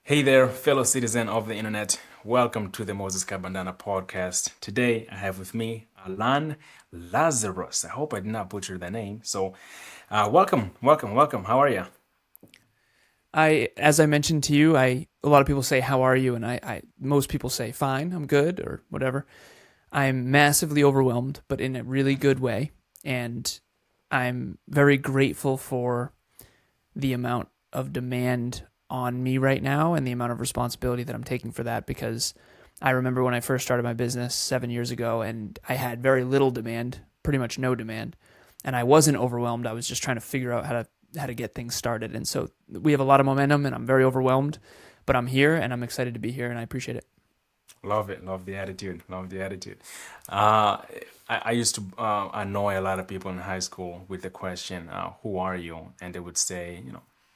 Hey there, fellow citizen of the internet. Welcome to the Moses Kabandana Podcast. Today, I have with me Alan Lazaros. I hope I did not butcher the name. Welcome. How are you? As I mentioned to you, a lot of people say, "How are you?" And most people say, "Fine, I'm good," or whatever. I'm massively overwhelmed, but in a really good way, and I'm very grateful for the amount of demand on me right now and the amount of responsibility that I'm taking for that, because I remember when I first started my business 7 years ago and I had very little demand, pretty much no demand, and I wasn't overwhelmed. I was just trying to figure out how to get things started. And so we have a lot of momentum and I'm very overwhelmed, but I'm here and I'm excited to be here and I appreciate it. Love it. Love the attitude. I used to annoy a lot of people in high school with the question, who are you? And they would say,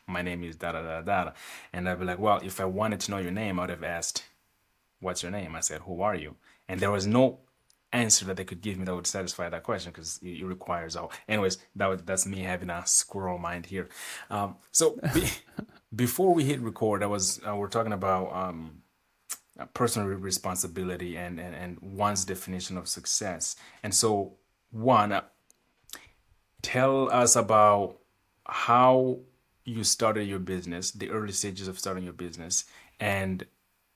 my name is da da da da. And I'd be like, well, if I wanted to know your name, I would have asked, what's your name? I said, who are you? And there was no answer that they could give me that would satisfy that question, because it requires all. Anyways, that's me having a squirrel mind here. Before we hit record, we're talking about personal responsibility and one's definition of success. And so, tell us about how you started your business, the early stages of starting your business, and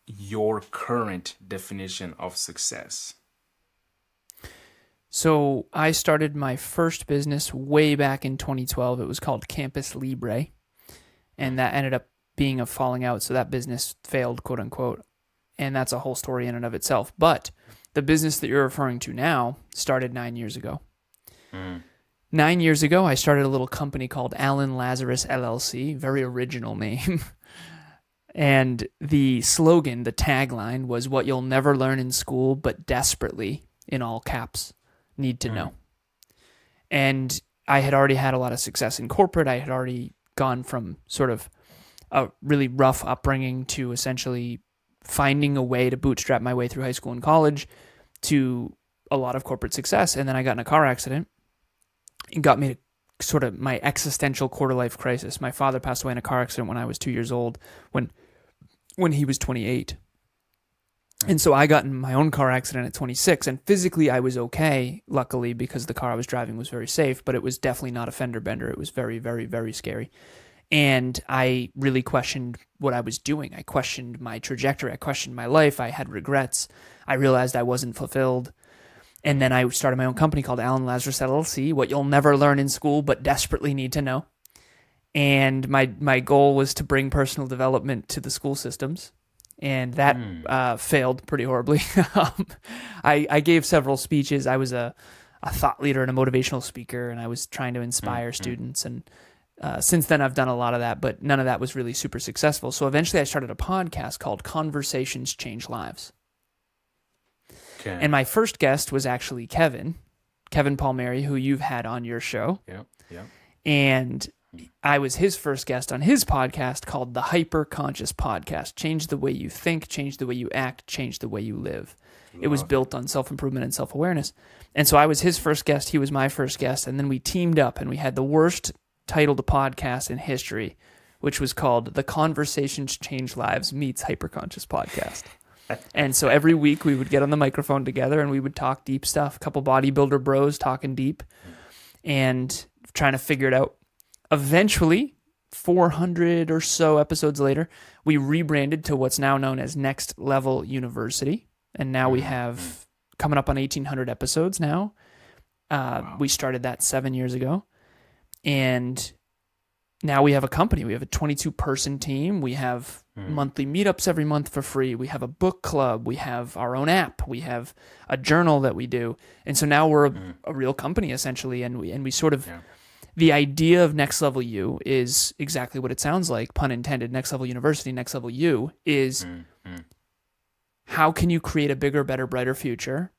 your current definition of success. So I started my first business way back in 2012. It was called Campus Libre, and that ended up being a falling out. So that business failed, quote unquote. And that's a whole story in and of itself. But the business that you're referring to now started 9 years ago. 9 years ago, I started a little company called Alan Lazaros LLC, very original name. And the slogan, the tagline, was "What you'll never learn in school, but desperately," in all caps, "need to know." And I had already had a lot of success in corporate. I had already gone from sort of a really rough upbringing to essentially finding a way to bootstrap my way through high school and college to a lot of corporate success. And then I got in a car accident. It got me to sort of my existential quarter-life crisis. My father passed away in a car accident when I was 2 years old, when he was 28. And so I got in my own car accident at 26, and physically I was okay, luckily, because the car I was driving was very safe, but it was definitely not a fender bender. It was very, very, very scary. And I really questioned what I was doing. I questioned my trajectory. I questioned my life. I had regrets. I realized I wasn't fulfilled. And then I started my own company called Alan Lazaros LLC, "What you'll never learn in school, but desperately need to know." And my goal was to bring personal development to the school systems. And that failed pretty horribly. I gave several speeches. I was a thought leader and a motivational speaker, and I was trying to inspire students. And since then, I've done a lot of that, but none of that was really super successful. So eventually I started a podcast called Conversations Change Lives. Okay. And my first guest was actually Kevin Palmieri, who you've had on your show. Yeah. And I was his first guest on his podcast called the Hyper Conscious Podcast. Change the way you think, change the way you act, change the way you live. It was built on self-improvement and self-awareness. And so I was his first guest, he was my first guest, and then we teamed up and we had the worst titled podcast in history, which was called The Conversations Change Lives meets Hyperconscious Podcast. And so every week we would get on the microphone together and we would talk deep stuff, a couple bodybuilder bros talking deep and trying to figure it out. Eventually, 400 or so episodes later, we rebranded to what's now known as Next Level University. And now we have coming up on 1,800 episodes now. Wow. We started that 7 years ago. And now we have a company. We have a 22-person team. We have monthly meetups every month for free. We have a book club. We have our own app. We have a journal that we do. And so now we're a real company, essentially. And we sort of, the idea of Next Level U is exactly what it sounds like, pun intended. Next Level University, Next Level U is how can you create a bigger, better, brighter future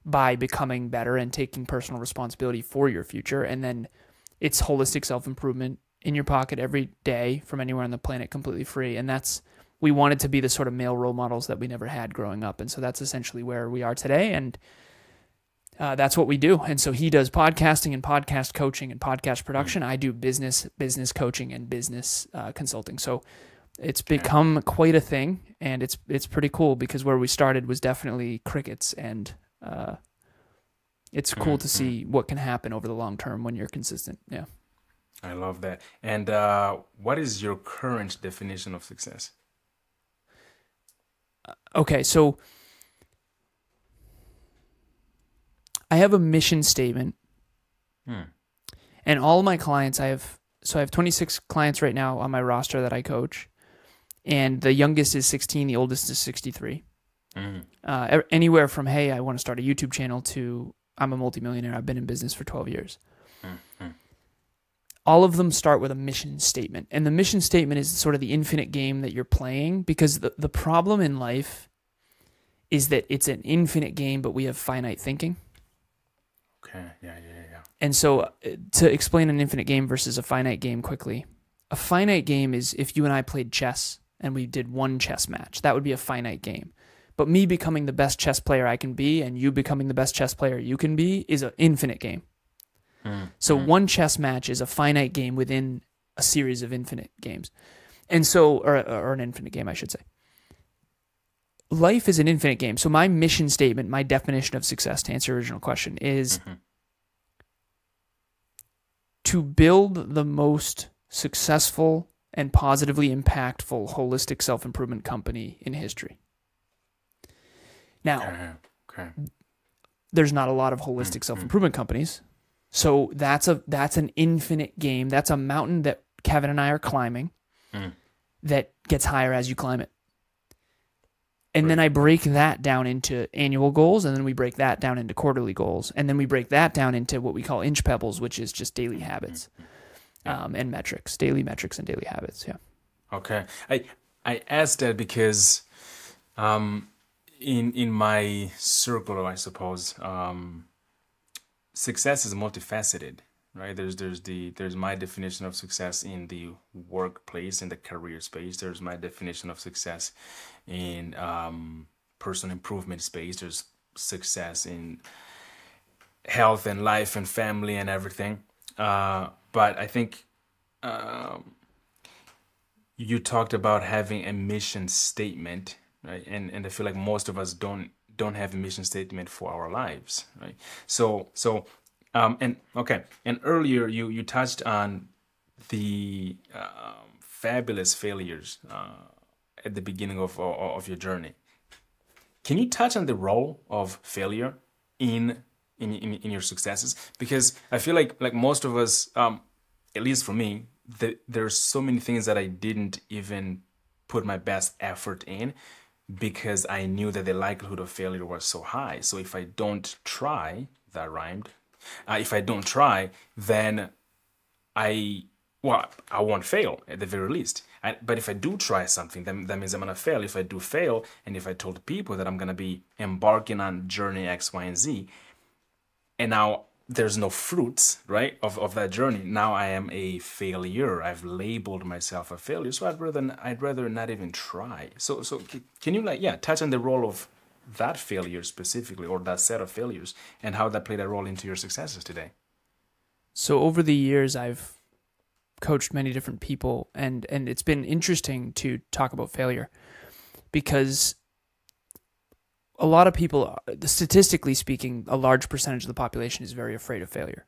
by becoming better and taking personal responsibility for your future. And then it's holistic self-improvement in your pocket every day from anywhere on the planet, completely free. And we wanted to be the sort of male role models that we never had growing up. And so that's essentially where we are today. And that's what we do. And so he does podcasting and podcast coaching and podcast production. I do business coaching and business consulting. So It's become quite a thing, and it's pretty cool because where we started was definitely crickets, and it's cool to see what can happen over the long term when you're consistent. Yeah. I love that. And what is your current definition of success? Okay, so I have a mission statement, and all of my clients, I have 26 clients right now on my roster that I coach, and the youngest is 16, the oldest is 63. Anywhere from, hey, I want to start a YouTube channel to, I'm a multimillionaire, I've been in business for 12 years. All of them start with a mission statement. And the mission statement is sort of the infinite game that you're playing, because the problem in life is that it's an infinite game, but we have finite thinking. Okay, yeah. And so to explain an infinite game versus a finite game quickly, a finite game is if you and I played chess and we did one chess match, that would be a finite game. But me becoming the best chess player I can be and you becoming the best chess player you can be is an infinite game. So one chess match is a finite game within a series of infinite games. And so, or an infinite game, I should say. Life is an infinite game. So my mission statement, my definition of success, to answer your original question, is to build the most successful and positively impactful holistic self-improvement company in history. Now, there's not a lot of holistic self-improvement companies. So that's an infinite game. That's a mountain that Kevin and I are climbing that gets higher as you climb it. And then I break that down into annual goals, and then we break that down into quarterly goals, and then we break that down into what we call inch pebbles, which is just daily habits and metrics, daily metrics and daily habits. Yeah. Okay. I asked that because in my circle, I suppose, success is multifaceted, right? There's my definition of success in the workplace, in the career space. There's my definition of success in personal improvement space. There's success in health and life and family and everything. But I think you talked about having a mission statement, right? And I feel like most of us don't have a mission statement for our lives, right? And earlier you touched on the fabulous failures at the beginning of your journey. Can you touch on the role of failure in your successes? Because I feel like most of us, at least for me, there's so many things that I didn't even put my best effort in, because I knew that the likelihood of failure was so high. So if I don't try, that rhymed. If I don't try, then I won't fail at the very least. But if I do try something, then that means I'm going to fail. If I do fail, and if I told people that I'm going to be embarking on journey X, Y, and Z, and now there's no fruits, right, of that journey, now I am a failure. I've labeled myself a failure. So I'd rather not even try. So can you touch on the role of that failure specifically, or that set of failures, and how that played a role into your successes today? So over the years, I've coached many different people, and it's been interesting to talk about failure, because a lot of people, statistically speaking, a large percentage of the population is very afraid of failure.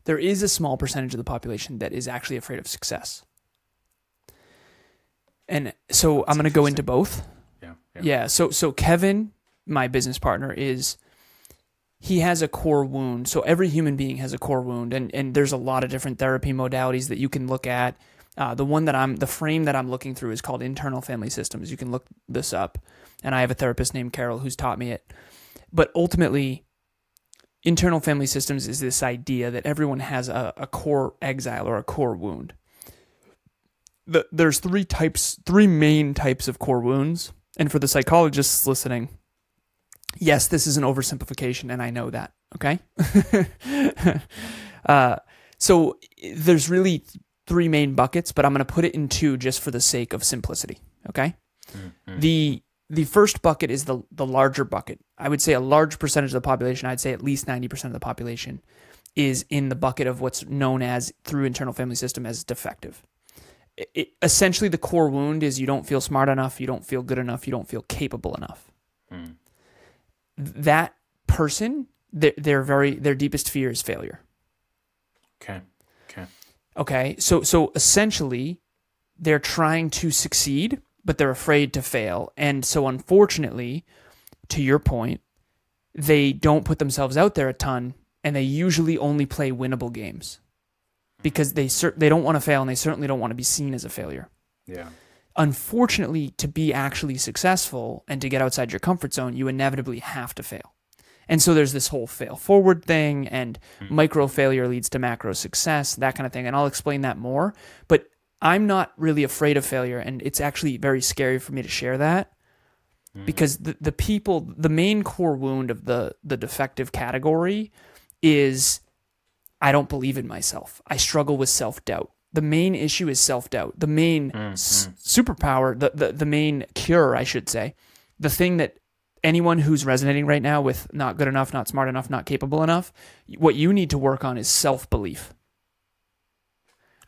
There is a small percentage of the population that is actually afraid of success. And so I'm going to go into both. Yeah. So Kevin, my business partner, he has a core wound. So every human being has a core wound, and there's a lot of different therapy modalities that you can look at. The frame that I'm looking through is called internal family systems. You can look this up, and I have a therapist named Carol who's taught me it. But ultimately, internal family systems is this idea that everyone has a core exile or a core wound. There's three main types of core wounds. And for the psychologists listening, yes, this is an oversimplification, and I know that, okay? So there's really three main buckets, but I'm going to put it in two just for the sake of simplicity, okay? The first bucket is the larger bucket. I would say a large percentage of the population, I'd say at least 90% of the population, is in the bucket of what's known as, through internal family system, as defective. essentially the core wound is you don't feel smart enough, you don't feel good enough, you don't feel capable enough. That person, their deepest fear is failure. Okay. So essentially, they're trying to succeed, but they're afraid to fail. And so unfortunately, to your point, they don't put themselves out there a ton, and they usually only play winnable games because they don't want to fail, and they certainly don't want to be seen as a failure. Yeah. Unfortunately, to be actually successful and to get outside your comfort zone, you inevitably have to fail. And so there's this whole fail forward thing, and micro failure leads to macro success, that kind of thing. And I'll explain that more. But I'm not really afraid of failure, and it's actually very scary for me to share that because the main core wound of the defective category is I don't believe in myself. I struggle with self-doubt. The main issue is self-doubt. The main superpower, the main cure, I should say, the thing that anyone who's resonating right now with not good enough, not smart enough, not capable enough, what you need to work on is self-belief.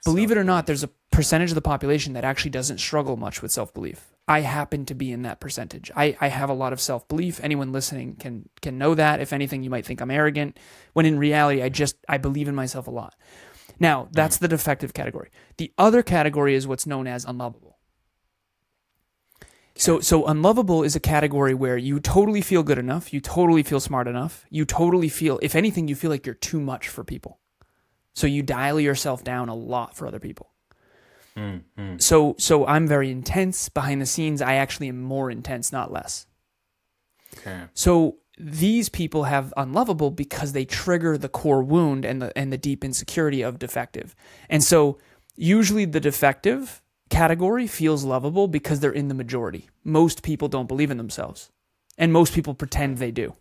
Believe it or not, there's a percentage of the population that actually doesn't struggle much with self-belief. I happen to be in that percentage. I have a lot of self-belief. Anyone listening can know that. If anything, you might think I'm arrogant, when in reality, I believe in myself a lot. Now, that's the defective category. The other category is what's known as unlovable. So unlovable is a category where you totally feel good enough, you totally feel smart enough, you totally feel, if anything, you feel like you're too much for people. So you dial yourself down a lot for other people. So I'm very intense. Behind the scenes, I actually am more intense, not less. Okay. So these people have unlovable because they trigger the core wound and the deep insecurity of defective. And so usually the defective category feels lovable because they're in the majority. Most people don't believe in themselves, and most people pretend they do.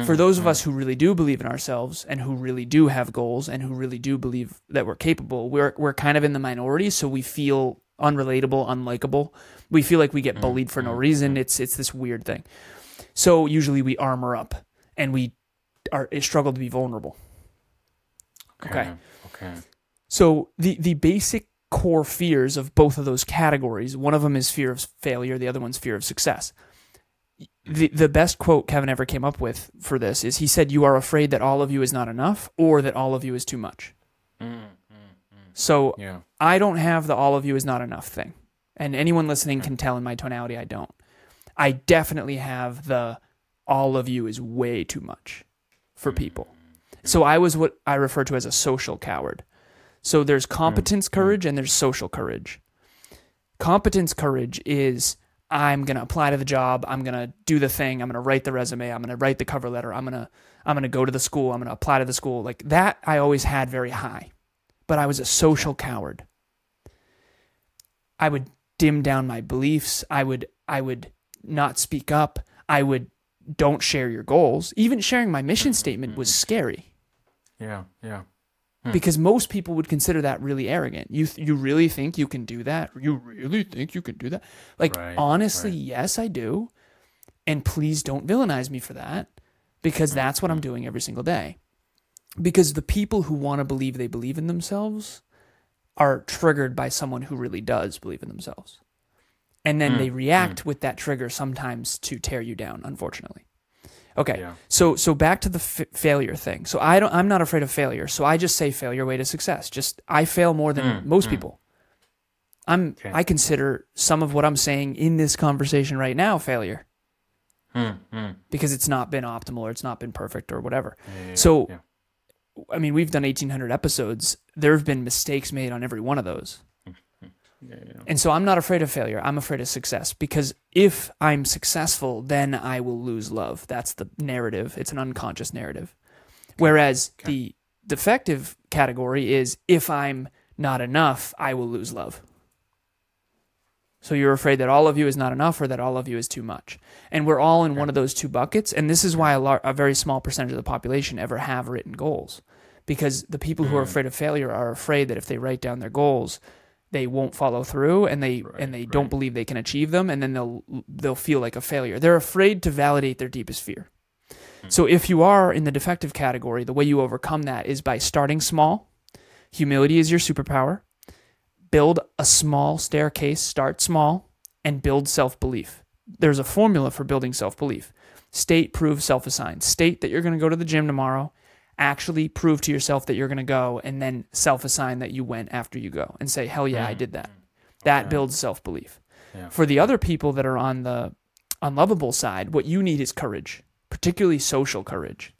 For those of us who really do believe in ourselves and who really do have goals and who really do believe that we're capable, we're kind of in the minority, so we feel unrelatable, unlikable. We feel like we get bullied for no reason. It's this weird thing. So usually we armor up and we struggle to be vulnerable. Okay. So the basic core fears of both of those categories, one of them is fear of failure, the other one's fear of success. The best quote Kevin ever came up with for this is he said, "You are afraid that all of you is not enough or that all of you is too much." So I don't have the all of you is not enough thing. And anyone listening can tell in my tonality I don't. I definitely have the all of you is way too much for people. So I was what I refer to as a social coward. So there's competence courage and there's social courage. Competence courage is I'm going to apply to the job. I'm going to do the thing. I'm going to write the resume. I'm going to write the cover letter. I'm going to go to the school. I'm going to apply to the school. Like that I always had very high. But I was a social coward. I would dim down my beliefs. I would not speak up. I would don't share your goals. Even sharing my mission statement was scary. Yeah. Because most people would consider that really arrogant. You really think you can do that? You really think you can do that? Like, honestly, yes, I do. And please don't villainize me for that, because that's what I'm doing every single day. Because the people who want to believe they believe in themselves are triggered by someone who really does believe in themselves. And then they react with that trigger sometimes to tear you down, unfortunately. Okay, so back to the failure thing. So I'm not afraid of failure. So I just say failure way to success. Just I fail more than most people. I consider some of what I'm saying in this conversation right now failure, because it's not been optimal or it's not been perfect or whatever. I mean, we've done 1,800 episodes. There have been mistakes made on every one of those. And so I'm not afraid of failure. I'm afraid of success, because if I'm successful, then I will lose love. That's the narrative. It's an unconscious narrative. Whereas the defective category is if I'm not enough, I will lose love. So you're afraid that all of you is not enough or that all of you is too much. And we're all in one of those two buckets. And this is why a very small percentage of the population ever have written goals. Because the people who are afraid of failure are afraid that if they write down their goals, they won't follow through, and they don't believe they can achieve them, and then they'll feel like a failure. They're afraid to validate their deepest fear. So if you are in the defective category, the way you overcome that is by starting small. Humility is your superpower. build a small staircase, start small, and build self-belief. There's a formula for building self-belief. State, prove, self-assign. State that you're going to go to the gym tomorrow. Actually prove to yourself that you're going to go, and then self-assign that you went after you go and say, hell yeah, I did that. That builds self-belief. Yeah. For the other people that are on the unlovable side, what you need is courage, particularly social courage,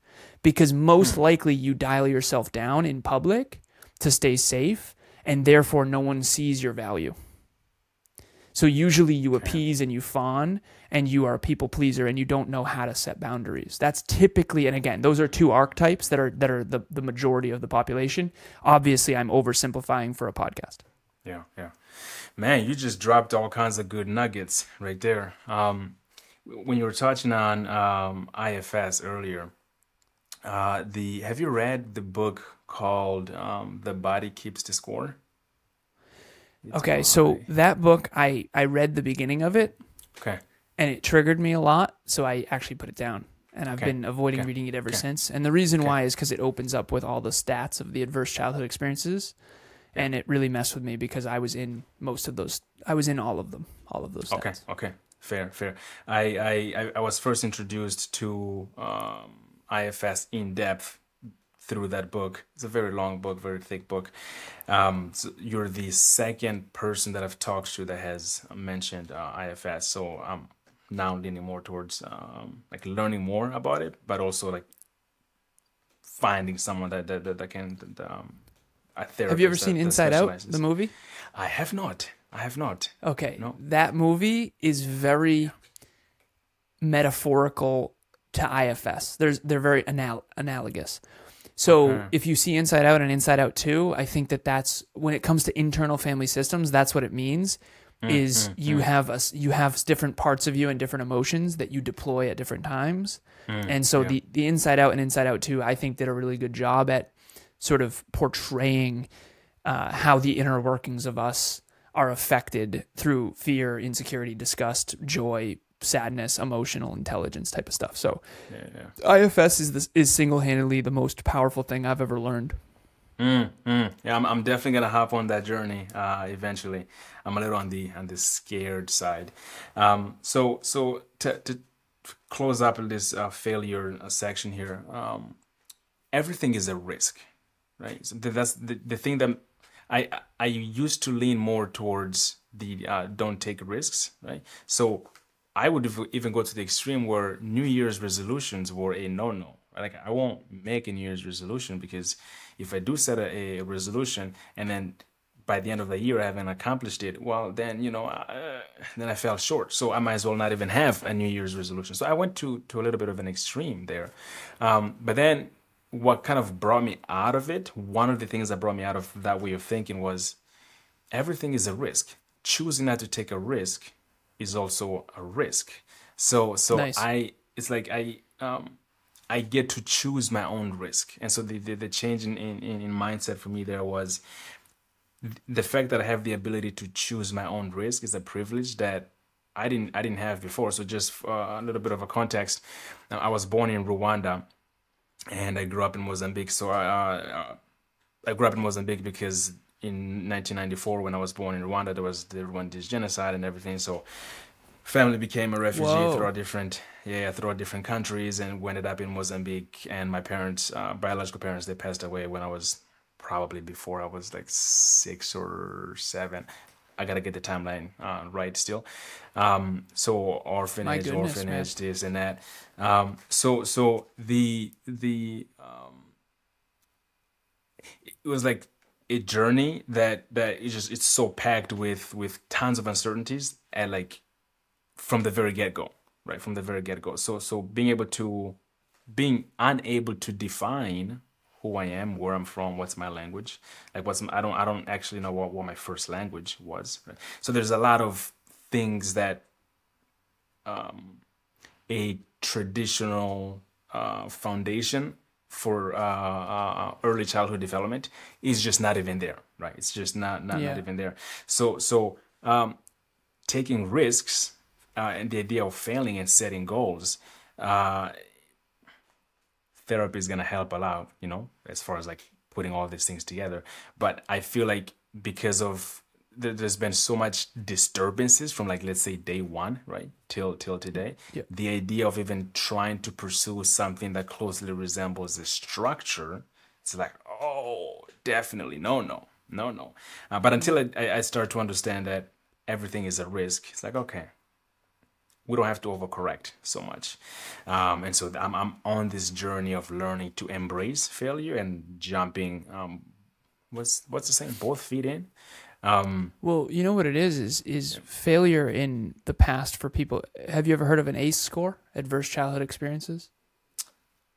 because most likely you dial yourself down in public to stay safe, and therefore no one sees your value. So usually you appease and you fawn, and you are a people pleaser, and you don't know how to set boundaries. That's typically, and again, those are two archetypes that are the majority of the population. Obviously, I'm oversimplifying for a podcast. Yeah. Man, you just dropped all kinds of good nuggets right there. When you were touching on IFS earlier, have you read the book called The Body Keeps the Score? Okay, so that book, I read the beginning of it. Okay. And it triggered me a lot, so I actually put it down. And I've been avoiding reading it ever since. And the reason why is because it opens up with all the stats of the adverse childhood experiences. And it really messed with me because I was in most of those. I was in all of them, all of those stats. Okay. Fair. I was first introduced to IFS in depth through that book. It's a very long book, very thick book. So you're the second person that I've talked to that has mentioned IFS. So I'm now leaning more towards like learning more about it, but also like finding someone that can a therapist. Have you ever seen Inside Out, the movie? I have not. Okay. No. That movie is very metaphorical to IFS. They're very analogous. So if you see Inside Out and Inside Out 2, I think that's when it comes to internal family systems, that's what it means. You have different parts of you and different emotions that you deploy at different times. And so the Inside Out and Inside Out 2, I think, did a really good job at sort of portraying how the inner workings of us are affected through fear, insecurity, disgust, joy, sadness, emotional intelligence type of stuff. So IFS is single-handedly the most powerful thing I've ever learned. Yeah, I'm definitely gonna hop on that journey eventually. I'm a little on the scared side. So to close up this failure section here, everything is a risk, right? So that's the thing that I used to lean more towards the don't take risks, right? So I would even go to the extreme where New Year's resolutions were a no-no. Like, I won't make a New Year's resolution, because if I do set a resolution and then by the end of the year I haven't accomplished it, well, then, then I fell short. So I might as well not even have a New Year's resolution. So I went to a little bit of an extreme there. But then what kind of brought me out of it, one of the things that brought me out of that way of thinking was everything is a risk. Choosing not to take a risk is also a risk. So nice. I get to choose my own risk. And so the change in mindset for me there was the fact that I have the ability to choose my own risk is a privilege that I didn't have before. So just a little bit of a context, I was born in Rwanda and I grew up in Mozambique. So I grew up in Mozambique because in 1994, when I was born in Rwanda, there was the Rwandan genocide and everything. So family became a refugee throughout different countries, and we ended up in Mozambique. And my parents, biological parents, they passed away when I was probably before I was like 6 or 7. I gotta get the timeline right still. So orphanage, man. This and that. So the it was like a journey that it's so packed with tons of uncertainties, and like from the very get-go, right? From the very get-go. So being unable to define who I am, where I'm from, what's my language, like I don't actually know what my first language was, right? So there's a lot of things that a traditional foundation for early childhood development is just not even there, right? It's just not even there. So taking risks and the idea of failing and setting goals, therapy is gonna help a lot, as far as like putting all these things together. But I feel like because of there's been so much disturbances from, like, let's say day one, right, till today. Yep. The idea of even trying to pursue something that closely resembles a structure, it's like, oh, definitely no. But until I start to understand that everything is a risk, it's like, okay, we don't have to overcorrect so much. And so I'm on this journey of learning to embrace failure and jumping, what's the saying, both feet in. Well, you know what it is failure in the past for people. Have you ever heard of an ACE score, adverse childhood experiences?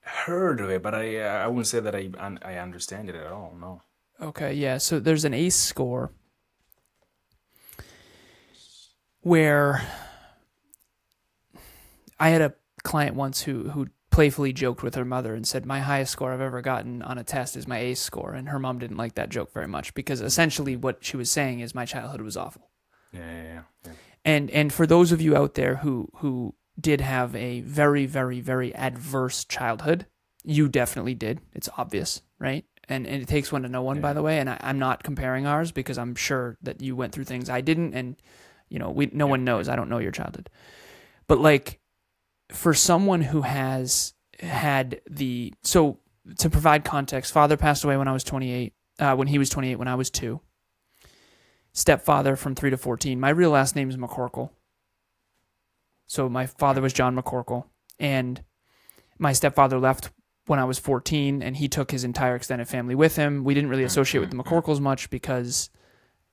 Heard of it, but I wouldn't say that I understand it at all. No. Okay, yeah. So there's an ACE score where I had a client once who playfully joked with her mother and said, my highest score I've ever gotten on a test is my ACE score. And her mom didn't like that joke very much because essentially what she was saying is my childhood was awful. Yeah. And for those of you out there who did have a very, very, very adverse childhood, you definitely did. It's obvious, right? And it takes one to know one, by the way. And I'm not comparing ours because I'm sure that you went through things I didn't. And, no one knows. I don't know your childhood. But like, for someone who has had so to provide context, father passed away when I was 28, when he was 28, when I was 2. Stepfather from 3 to 14. My real last name is McCorkle. So my father was John McCorkle, and my stepfather left when I was 14, and he took his entire extended family with him. We didn't really associate with the McCorkles much because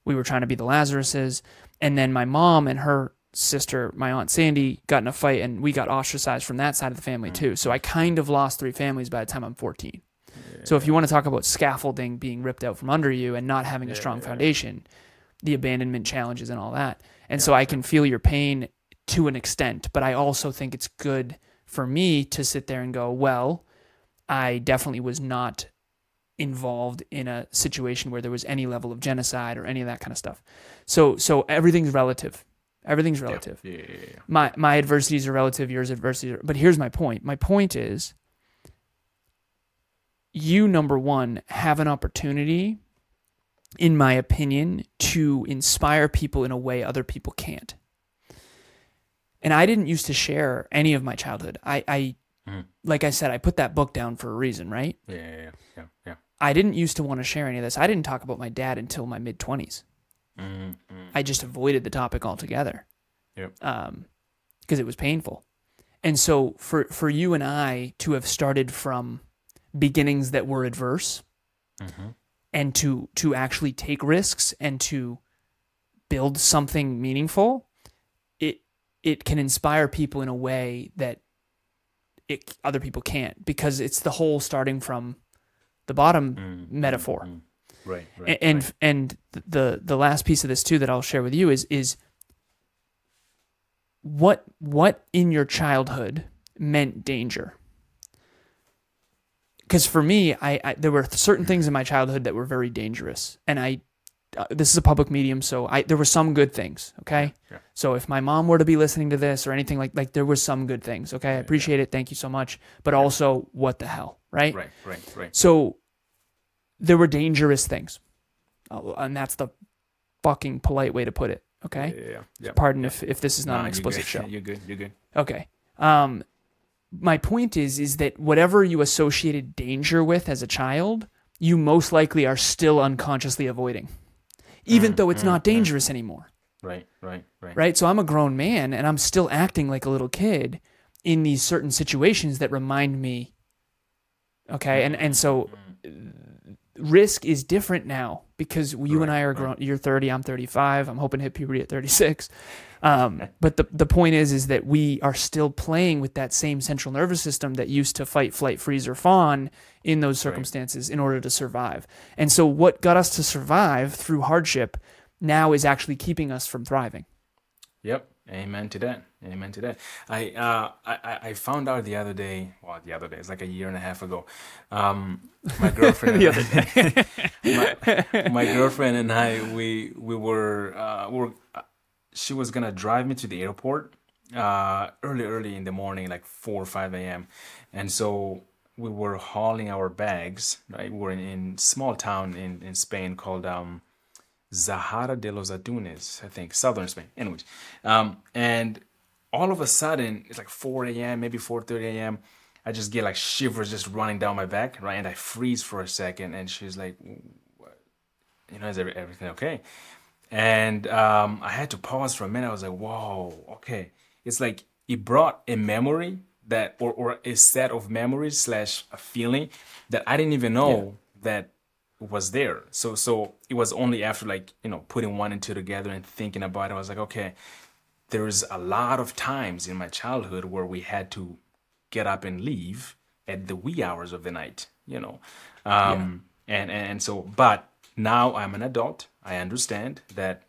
we were trying to be the Lazaroses. And then my mom and her sister, my Aunt Sandy, got in a fight, and we got ostracized from that side of the family too. So I kind of lost 3 families by the time I'm 14. So if you want to talk about scaffolding being ripped out from under you and not having a strong foundation, the abandonment challenges and all that. And so I can feel your pain to an extent, but I also think it's good for me to sit there and go, well, I definitely was not involved in a situation where there was any level of genocide or any of that kind of stuff. So everything's relative. Everything's relative. Yeah. My adversities are relative, yours adversities are, but here's my point. My point is, you, number one, have an opportunity, in my opinion, to inspire people in a way other people can't. And I didn't used to share any of my childhood. Like I said, I put that book down for a reason, right? Yeah. I didn't used to want to share any of this. I didn't talk about my dad until my mid-20s. I just avoided the topic altogether. Yep. Because it was painful. And so for you and I to have started from beginnings that were adverse, and to actually take risks and to build something meaningful, it can inspire people in a way that other people can't, because it's the whole starting from the bottom metaphor. Right. And the last piece of this too that I'll share with you is what in your childhood meant danger. Because for me, I there were certain things in my childhood that were very dangerous, and this is a public medium, so there were some good things. Okay, Yeah. So if my mom were to be listening to this or anything like there was some good things. Okay, I appreciate it. Thank you so much. But also, what the hell, right? Right. So there were dangerous things, and that's the fucking polite way to put it. Okay. Yeah. Pardon if this is not an explicit show. You're good. Okay. My point is that whatever you associated danger with as a child, you most likely are still unconsciously avoiding, even though it's not dangerous anymore. Right. So I'm a grown man, and I'm still acting like a little kid in these certain situations that remind me. Okay. And so risk is different now because you and I are grown. You're 30, I'm 35. I'm hoping to hit puberty at 36. But the point is that we are still playing with that same central nervous system that used to fight, flight, freeze, or fawn in those circumstances in order to survive. And so what got us to survive through hardship now is actually keeping us from thriving. Yep. Amen to that. I found out the other day. Well, the other day, it's like a year and a half ago. My girlfriend. The other day. my girlfriend and I, we were. She was gonna drive me to the airport early in the morning, like 4 or 5 a.m. And so we were hauling our bags. Right, we were in small town in Spain called Zahara de los Atunes, I think, southern Spain. Anyways, and all of a sudden, it's like 4 a.m., maybe 4:30 a.m. I just get like shivers just running down my back, right? And I freeze for a second. And she's like, "What? Is everything okay?" And I had to pause for a minute. I was like, "Whoa, okay." It's like it brought a memory that, or a set of memories slash a feeling that I didn't even know that was there. So it was only after, like, putting one and two together and thinking about it, I was like, okay, there's a lot of times in my childhood where we had to get up and leave at the wee hours of the night. And so, but now I'm an adult. I understand that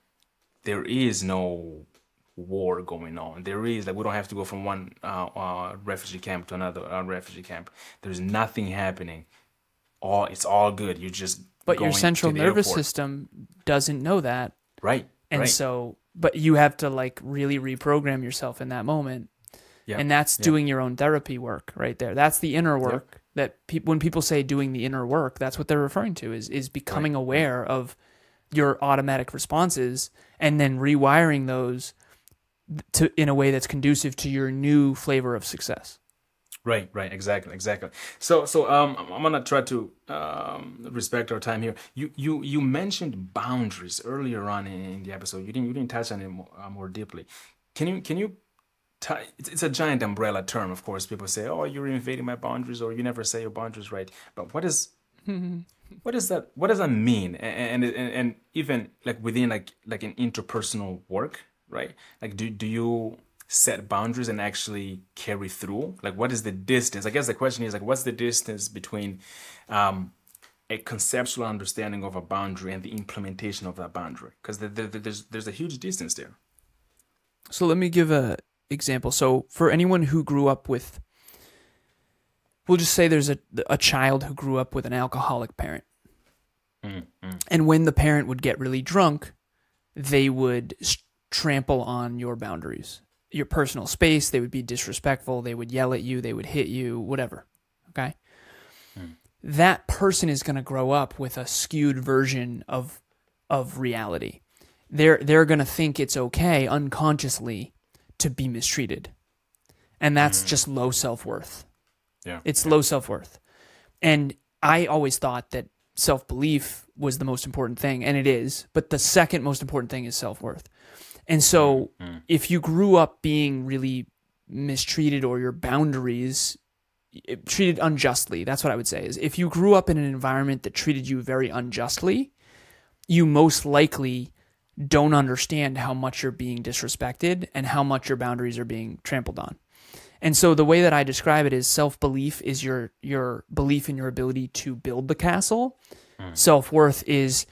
there is no war going on. There is, like, we don't have to go from one refugee camp to another refugee camp. There's nothing happening. It's all good. You're just But going your central to the nervous airport. system doesn't know that. Right. And right. so, but you have to like really reprogram yourself in that moment. Yeah. And that's doing your own therapy work right there. That's the inner work that when people say doing the inner work, that's what they're referring to is becoming aware of your automatic responses and then rewiring those in a way that's conducive to your new flavor of success. Right, exactly. So I'm gonna try to respect our time here. You mentioned boundaries earlier on in the episode. You didn't touch on it more deeply. Can you? It's a giant umbrella term, of course. People say, "Oh, you're invading my boundaries," or "You never say your boundaries right." But what does that? What does that mean? And even like within like an interpersonal work, right? Like do you set boundaries and actually carry through? Like, what is the distance? I guess the question is, like, what's the distance between a conceptual understanding of a boundary and the implementation of that boundary? Because there's a huge distance there. So let me give a example. So for anyone who grew up with, we'll just say there's a child who grew up with an alcoholic parent. And when the parent would get really drunk, they would trample on your boundaries, your personal space. They would be disrespectful. They would yell at you. They would hit you, whatever. Okay. That person is going to grow up with a skewed version of reality. They're going to think it's okay unconsciously to be mistreated. And that's just low self-worth. Yeah. It's low self-worth. And I always thought that self-belief was the most important thing, and it is, but the second most important thing is self-worth. And so if you grew up being really mistreated or your boundaries treated unjustly, that's what I would say, is if you grew up in an environment that treated you very unjustly, you most likely don't understand how much you're being disrespected and how much your boundaries are being trampled on. And so the way that I describe it is self-belief is your belief in your ability to build the castle. Self-worth is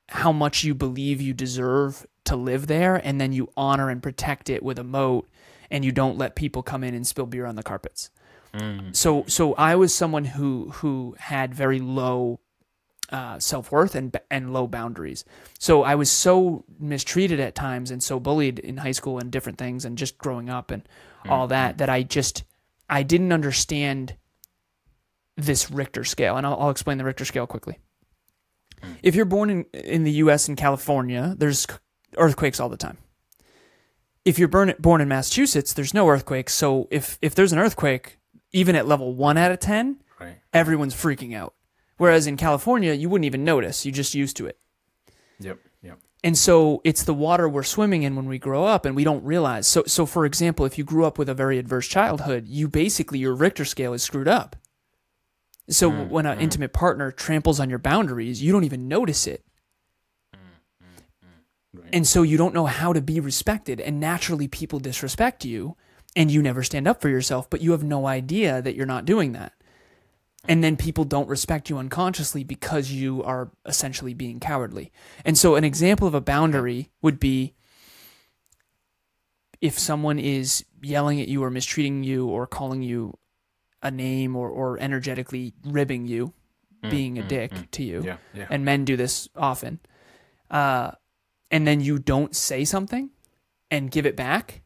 how much you believe you deserve to live there, and then you honor and protect it with a moat, and you don't let people come in and spill beer on the carpets. So I was someone who had very low self-worth and low boundaries. So I was so mistreated at times and so bullied in high school and different things and just growing up and all that I didn't understand this Richter scale. And I'll explain the Richter scale quickly. If you're born in the U.S. and California, there's earthquakes all the time. If you're born in Massachusetts, there's no earthquakes. So if there's an earthquake, even at level 1 out of 10, everyone's freaking out. Whereas in California, you wouldn't even notice. You're just used to it. Yep. And so it's the water we're swimming in when we grow up and we don't realize. So for example, if you grew up with a very adverse childhood, your Richter scale is screwed up. So when an intimate partner tramples on your boundaries, you don't even notice it. And so you don't know how to be respected. And naturally people disrespect you and you never stand up for yourself, but you have no idea that you're not doing that. And then people don't respect you unconsciously because you are essentially being cowardly. And so an example of a boundary would be if someone is yelling at you or mistreating you or calling you a name or energetically ribbing you, being a dick to you. And men do this often. And then you don't say something and give it back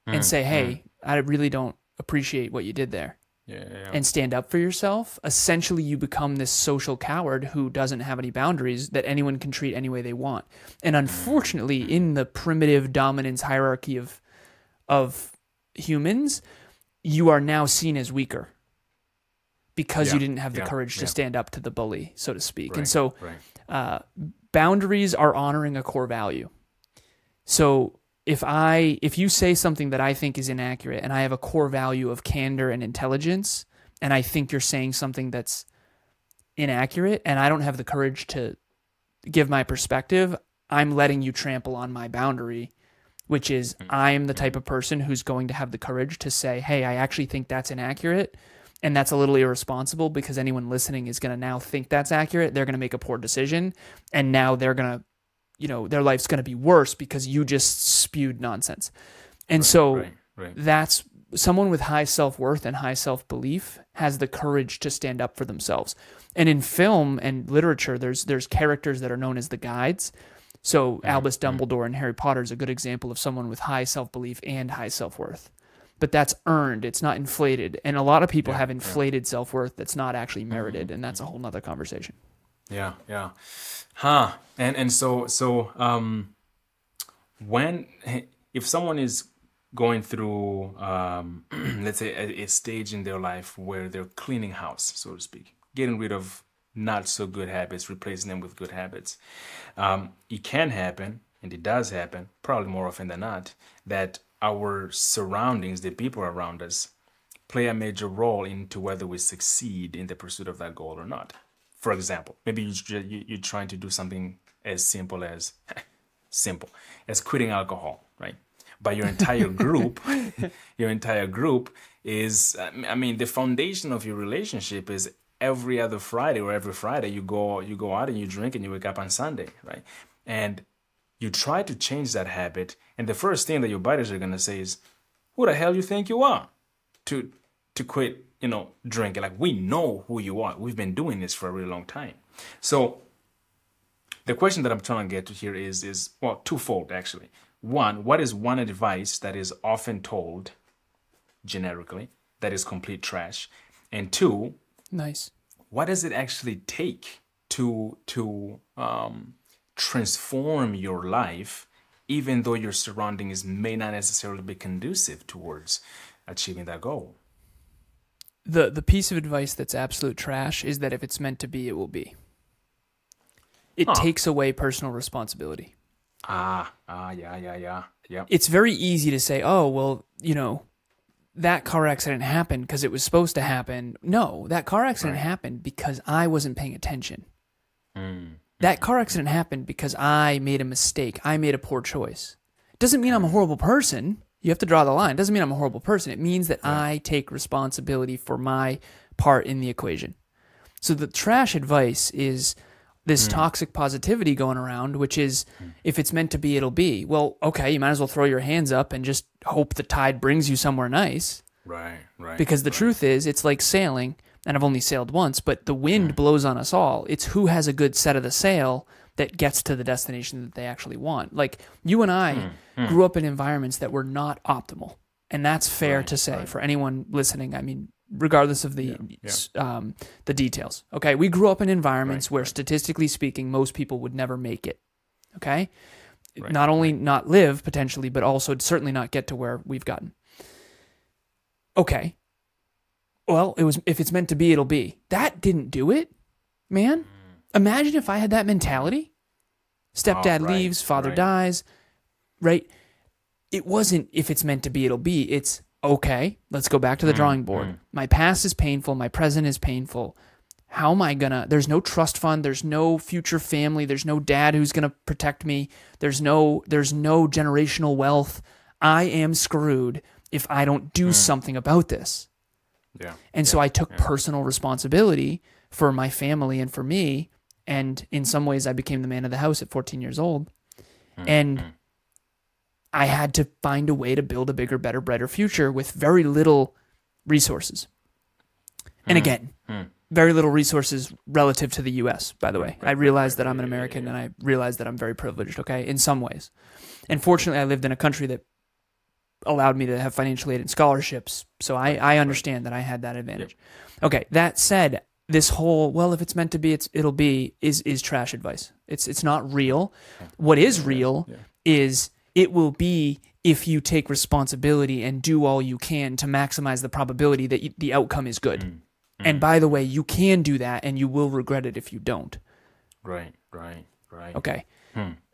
and say, hey, I really don't appreciate what you did there. and stand up for yourself, essentially you become this social coward who doesn't have any boundaries that anyone can treat any way they want. And unfortunately, in the primitive dominance hierarchy of humans, you are now seen as weaker because you didn't have the courage to stand up to the bully, so to speak. Right, and so boundaries are honoring a core value. So if you say something that I think is inaccurate and I have a core value of candor and intelligence, and I think you're saying something that's inaccurate and I don't have the courage to give my perspective, I'm letting you trample on my boundary, which is I am the type of person who's going to have the courage to say, hey, I actually think that's inaccurate. And that's a little irresponsible because anyone listening is going to now think that's accurate. They're going to make a poor decision. And now they're going to, their life's going to be worse because you just spewed nonsense. And that's someone with high self-worth and high self-belief has the courage to stand up for themselves. And in film and literature, there's characters that are known as the guides. So Albus Dumbledore in Harry Potter is a good example of someone with high self-belief and high self-worth. But that's earned. It's not inflated. And a lot of people have inflated self-worth that's not actually merited. And that's a whole nother conversation. Yeah. And so when, if someone is going through, let's say a stage in their life where they're cleaning house, so to speak, getting rid of not so good habits, replacing them with good habits, it can happen, and it does happen, probably more often than not, that our surroundings, the people around us, play a major role into whether we succeed in the pursuit of that goal or not. For example, maybe you're trying to do something as simple as quitting alcohol, right? But your entire group, is, the foundation of your relationship is every other Friday or every Friday you go out and you drink and you wake up on Sunday, right? And you try to change that habit, and the first thing that your buddies are gonna say is, "Who the hell you think you are to quit, drinking? Like, we know who you are. We've been doing this for a really long time." So the question that I'm trying to get to here is twofold actually. One, what is one advice that is often told generically that is complete trash? And two, nice. What does it actually take to transform your life, even though your surroundings may not necessarily be conducive towards achieving that goal? The piece of advice that's absolute trash is that if it's meant to be, it will be. It takes away personal responsibility. Yeah. It's very easy to say, oh, well, that car accident happened because it was supposed to happen. No, that car accident happened because I wasn't paying attention. That car accident happened because I made a mistake. I made a poor choice. It doesn't mean I'm a horrible person. You have to draw the line. It doesn't mean I'm a horrible person. It means that I take responsibility for my part in the equation. So the trash advice is this toxic positivity going around, which is if it's meant to be, it'll be. Well, okay, you might as well throw your hands up and just hope the tide brings you somewhere nice. Right. Because the truth is, it's like sailing, and I've only sailed once, but the wind blows on us all. It's who has a good set of the sail that gets to the destination that they actually want. Like, you and I grew up in environments that were not optimal, and that's fair to say for anyone listening. Regardless of the details. Okay, we grew up in environments where, statistically speaking, most people would never make it. Okay, not only not live potentially, but also certainly not get to where we've gotten. Okay, well, if it's meant to be, it'll be. That didn't do it, man. Imagine if I had that mentality. Stepdad leaves, father dies, right? It wasn't if it's meant to be, it'll be. It's okay, let's go back to the drawing board. My past is painful. My present is painful. How am I there's no trust fund. There's no future family. There's no dad who's going to protect me. There's no generational wealth. I am screwed if I don't do something about this. And so I took personal responsibility for my family and for me. And in some ways I became the man of the house at 14 years old. And I had to find a way to build a bigger, better, brighter future with very little resources. And again, very little resources relative to the U.S., by the way. I realize that I'm an American and I realize that I'm very privileged, okay, in some ways. And fortunately, I lived in a country that allowed me to have financial aid and scholarships. So I understand that I had that advantage. Yep. Okay, that said, this whole, well, if it's meant to be, it'll be, is trash advice. It's not real. What is real is it will be if you take responsibility and do all you can to maximize the probability that the outcome is good. And by the way, you can do that, and you will regret it if you don't. Right. Okay.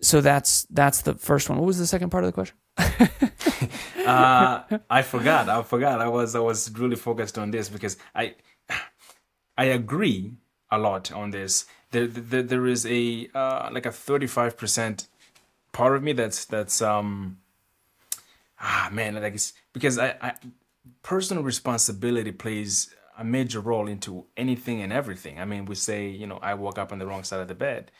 So that's the first one. What was the second part of the question? I forgot. I was really focused on this because I agree a lot on this. There is a like a 35% part of me that's like it's because I personal responsibility plays a major role into anything and everything. I mean, we say, I woke up on the wrong side of the bed.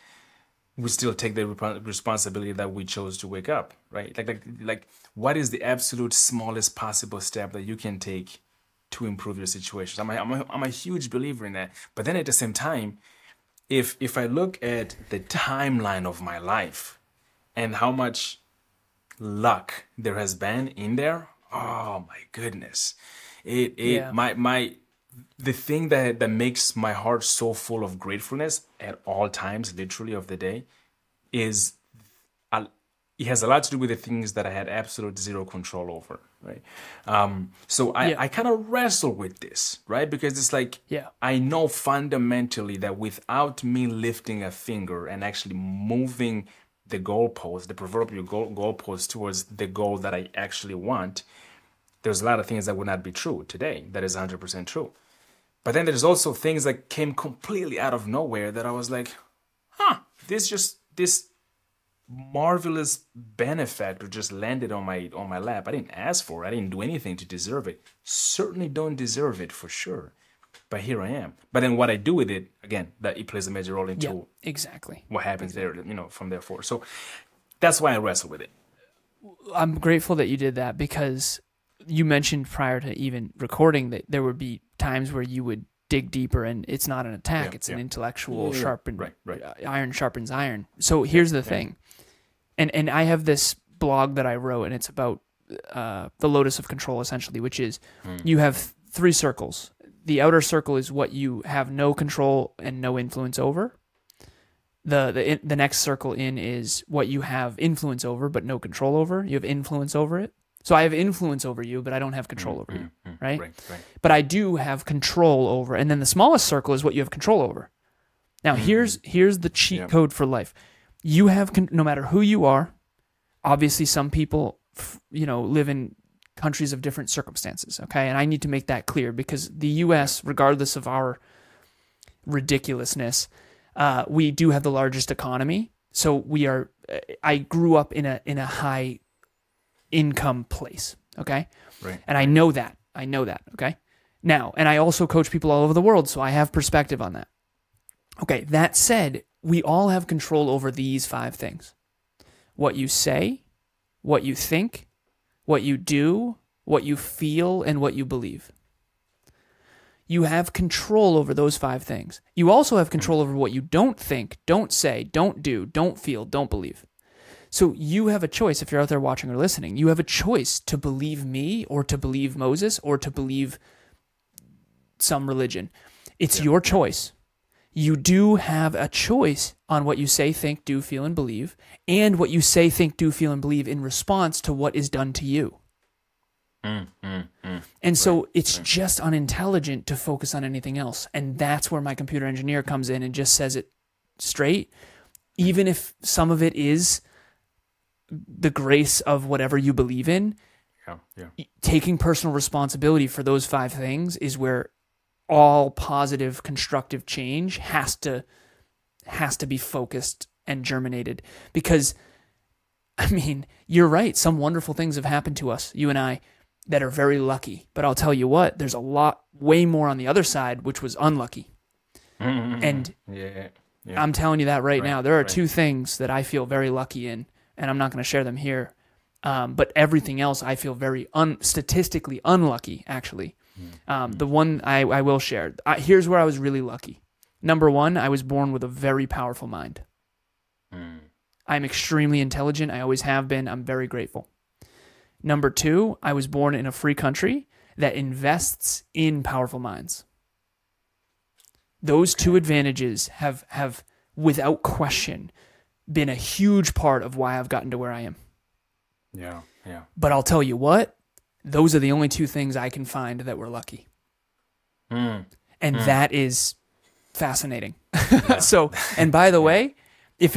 We still take the responsibility that we chose to wake up, right? Like, what is the absolute smallest possible step that you can take to improve your situation? I'm a huge believer in that. But then at the same time, if I look at the timeline of my life and how much luck there has been in there, oh my goodness, the thing that makes my heart so full of gratefulness at all times, literally of the day, is it has a lot to do with the things that I had absolute zero control over, right? So I kind of wrestle with this, right? Because it's like, I know fundamentally that without me lifting a finger and actually moving the goalpost, the proverbial goalpost towards the goal that I actually want, there's a lot of things that would not be true today. That is 100% true. But then there's also things that came completely out of nowhere that I was like, this marvelous benefactor just landed on my lap. I didn't ask for it. I didn't do anything to deserve it. Certainly don't deserve it for sure. But here I am. But then what I do with it, again, that it plays a major role into exactly what happens there, from there forward. So that's why I wrestle with it. I'm grateful that you did that because you mentioned prior to even recording that there would be times where you would dig deeper, and it's not an attack; it's an intellectual sharpen. Right. Iron sharpens iron. So here's the thing, and I have this blog that I wrote, and it's about the locus of control, essentially, which is you have 3 circles. The outer circle is what you have no control and no influence over. The next circle in is what you have influence over but no control over. You have influence over it. So I have influence over you, but I don't have control over you, right? But I do have control over, and then the smallest circle is what you have control over. Now, here's the cheat code for life. You have, no matter who you are, obviously some people, live in countries of different circumstances, okay? And I need to make that clear because the U.S., regardless of our ridiculousness, we do have the largest economy. So I grew up in a high income place, okay? Right. And I know that, okay? Now, and I also coach people all over the world, so I have perspective on that. Okay, that said, we all have control over these 5 things. What you say, what you think, what you do, what you feel, and what you believe. You have control over those 5 things. You also have control over what you don't think, don't say, don't do, don't feel, don't believe. So you have a choice, if you're out there watching or listening, you have a choice to believe me or to believe Moses or to believe some religion. It's your choice. You do have a choice on what you say, think, do, feel, and believe, and what you say, think, do, feel, and believe in response to what is done to you. And so it's just unintelligent to focus on anything else. And that's where my computer engineer comes in and just says it straight. Even if some of it is the grace of whatever you believe in, taking personal responsibility for those 5 things is where all positive, constructive change has to be focused and germinated. Because, I mean, you're right. Some wonderful things have happened to us, you and I, that are very lucky. But I'll tell you what, there's a lot, way more on the other side, which was unlucky. And I'm telling you that right now. There are 2 things that I feel very lucky in, and I'm not going to share them here. But everything else I feel very statistically unlucky, actually. The one I will share. Here's where I was really lucky. Number 1, I was born with a very powerful mind. I'm extremely intelligent. I always have been. I'm very grateful. Number two, I was born in a free country that invests in powerful minds. Those two advantages have without question been a huge part of why I've gotten to where I am. Yeah, yeah. But I'll tell you what, those are the only two things I can find that were lucky. And that is fascinating. So, and by the way, if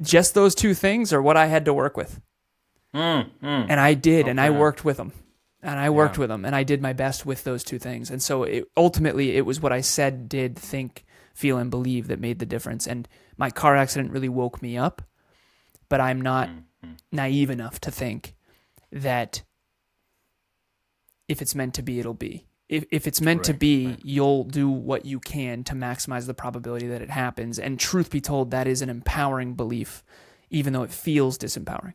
just those two things are what I had to work with. And I did, and I worked with them. And I worked with them, and I did my best with those two things. And so ultimately, it was what I said, did, think, feel, and believe that made the difference. And my car accident really woke me up, but I'm not naive enough to think that if it's meant to be, it'll be. If it's meant to be, you'll do what you can to maximize the probability that it happens. And truth be told, that is an empowering belief, even though it feels disempowering.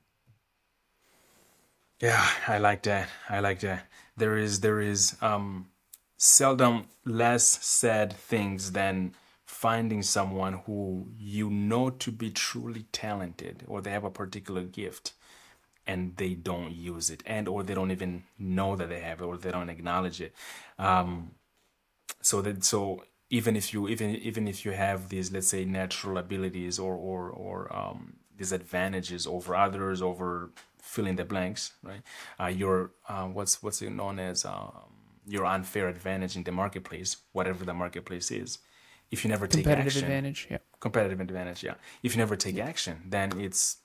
Yeah, I like that. There is seldom less said things than finding someone who you know to be truly talented, or they have a particular gift, and they don't use it, or they don't even know that they have it, or they don't acknowledge it. So even if you have these, let's say, natural abilities or these advantages over others, over fill in the blanks, right? Your what's it known as your unfair advantage in the marketplace, whatever the marketplace is. If you never take action, competitive advantage, yeah. If you never take action, then it's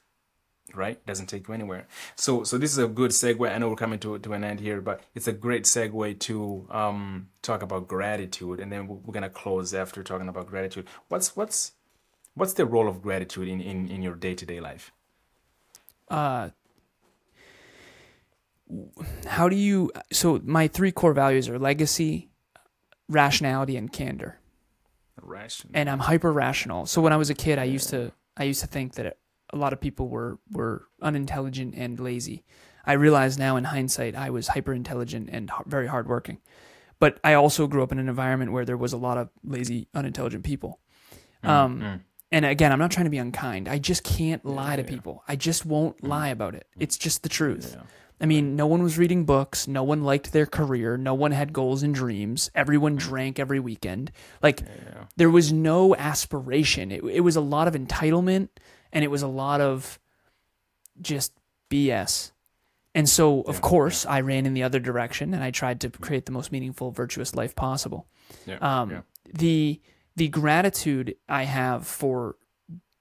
right, doesn't take you anywhere. So this is a good segue. I know we're coming to an end here, but it's a great segue to talk about gratitude, and then we're gonna close after talking about gratitude. What's the role of gratitude in your day-to-day life? So my three core values are legacy, rationality, and candor. And I'm hyper rational. So when I was a kid, I used to think that a lot of people were unintelligent and lazy. I realize now in hindsight, I was hyper intelligent and very hardworking. But I also grew up in an environment where there was a lot of lazy, unintelligent people. And again, I'm not trying to be unkind. I just can't lie to people. I just won't lie about it. It's just the truth. Yeah. I mean, no one was reading books. No one liked their career. No one had goals and dreams. Everyone drank every weekend. There was no aspiration. It was a lot of entitlement, and it was a lot of just BS. And so, of course, I ran in the other direction, and I tried to create the most meaningful, virtuous life possible. The gratitude I have for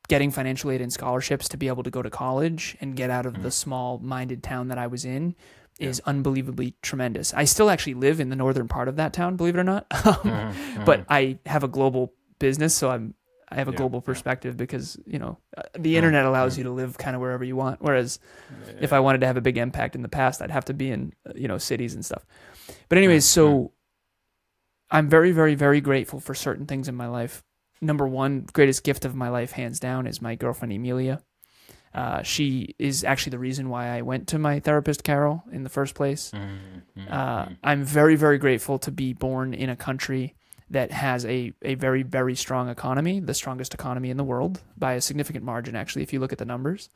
getting financial aid and scholarships to be able to go to college and get out of the small-minded town that I was in is unbelievably tremendous. I still actually live in the northern part of that town, believe it or not. But I have a global business, so I have a global perspective because, the internet allows you to live kind of wherever you want. Whereas if I wanted to have a big impact in the past, I'd have to be in, cities and stuff. But anyways, so I'm very, very, very grateful for certain things in my life. Number one, greatest gift of my life, hands down, is my girlfriend, Emilia. She is actually the reason why I went to my therapist, Carol, in the first place. I'm very, very grateful to be born in a country that has a very, very strong economy, the strongest economy in the world by a significant margin, actually, if you look at the numbers.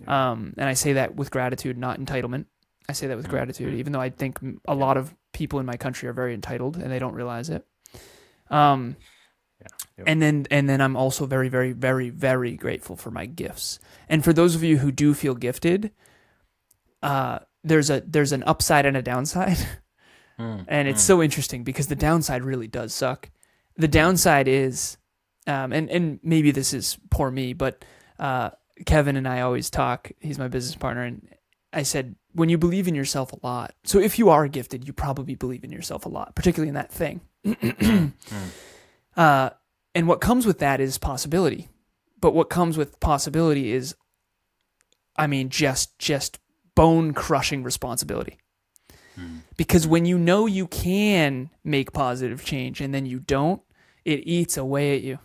And I say that with gratitude, not entitlement. I say that with gratitude, even though I think a lot of people in my country are very entitled and they don't realize it. And then I'm also very, very, very, very grateful for my gifts. And for those of you who do feel gifted, there's an upside and a downside. And it's so interesting because the downside really does suck. The downside is, and maybe this is poor me, but Kevin and I always talk. He's my business partner, and I said, when you believe in yourself a lot, so if you are gifted, you probably believe in yourself a lot, particularly in that thing. And what comes with that is possibility. But what comes with possibility is, just bone-crushing responsibility. Because when you know you can make positive change and then you don't, it eats away at you.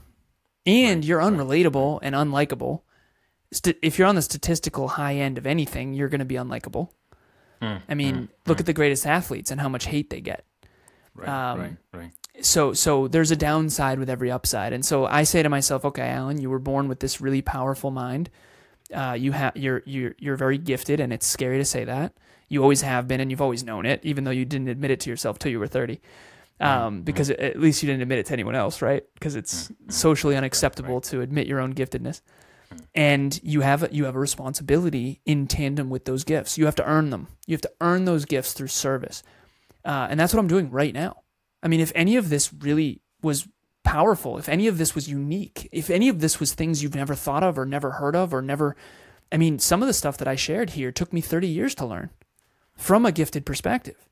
And you're unrelatable and unlikable. If you're on the statistical high end of anything, you're going to be unlikable. Look at the greatest athletes and how much hate they get. Right. So there's a downside with every upside. And so I say to myself, okay, Alan, you were born with this really powerful mind. You're very gifted, and it's scary to say that. You always have been, and you've always known it, even though you didn't admit it to yourself till you were 30. Because at least you didn't admit it to anyone else, right? Because it's socially unacceptable to admit your own giftedness. And you have a responsibility in tandem with those gifts. You have to earn them. You have to earn those gifts through service. And that's what I'm doing right now. I mean, if any of this really was powerful, if any of this was unique, if any of this was things you've never thought of or never heard of or never, I mean, some of the stuff that I shared here took me 30 years to learn from a gifted perspective.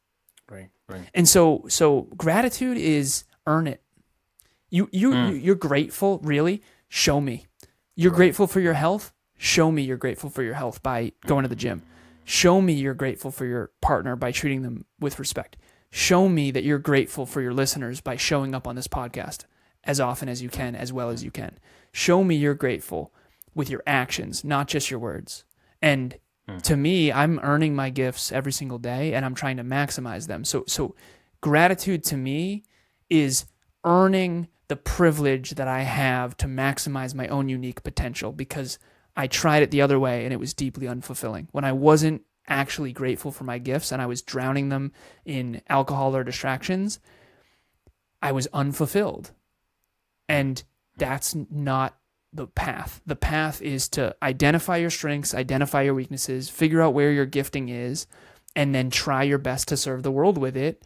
Right. And so gratitude is earn it. You're grateful, really? Show me. You're grateful for your health? Show me you're grateful for your health by going to the gym. Show me you're grateful for your partner by treating them with respect. Show me that you're grateful for your listeners by showing up on this podcast as often as you can, as well as you can. Show me you're grateful with your actions, not just your words. And to me, I'm earning my gifts every single day, and I'm trying to maximize them. So gratitude to me is earning the privilege that I have to maximize my own unique potential, because I tried it the other way and it was deeply unfulfilling. When I wasn't actually grateful for my gifts and I was drowning them in alcohol or distractions, I was unfulfilled. And that's not the path. The path is to identify your strengths, identify your weaknesses, figure out where your gifting is, and then try your best to serve the world with it,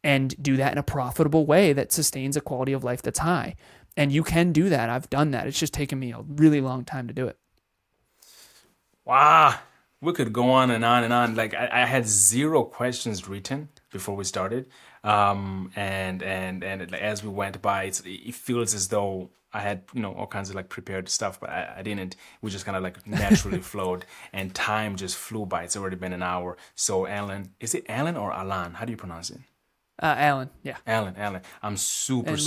and do that in a profitable way that sustains a quality of life that's high. And you can do that. I've done that. It's just taken me a really long time to do it. Wow. We could go on and on and on. Like I had 0 questions written before we started. And as we went by, it feels as though I had, all kinds of like prepared stuff, but I didn't. We just kind of like naturally flowed, and time just flew by. It's already been an hour. So Alan, is it Alan or Alan? How do you pronounce it? Alan, yeah. Alan. I'm super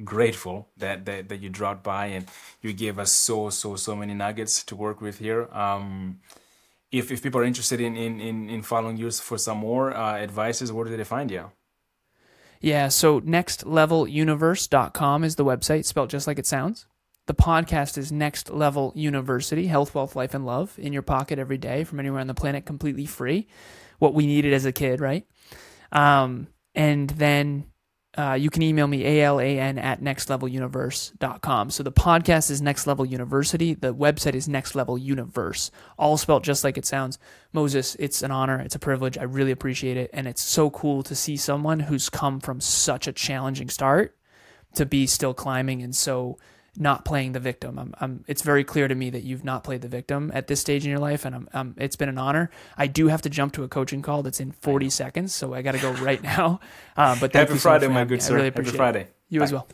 grateful that you dropped by and you gave us so many nuggets to work with here. If people are interested in following you for some more advices, where do they find you? Yeah, so nextleveluniverse.com is the website, spelled just like it sounds. The podcast is Next Level University, Health, Wealth, Life, and Love, in your pocket every day from anywhere on the planet, completely free. What we needed as a kid, right? And then you can email me, alan@nextleveluniverse.com. So the podcast is Next Level University. The website is Next Level Universe, all spelled just like it sounds. Moses, it's an honor. It's a privilege. I really appreciate it. And it's so cool to see someone who's come from such a challenging start to be still climbing and so not playing the victim. It's very clear to me that you've not played the victim at this stage in your life, and it's been an honor. I do have to jump to a coaching call that's in 40 seconds, so I got to go right now. But Happy Friday, my good sir. I really appreciate Happy Friday. it. You as well.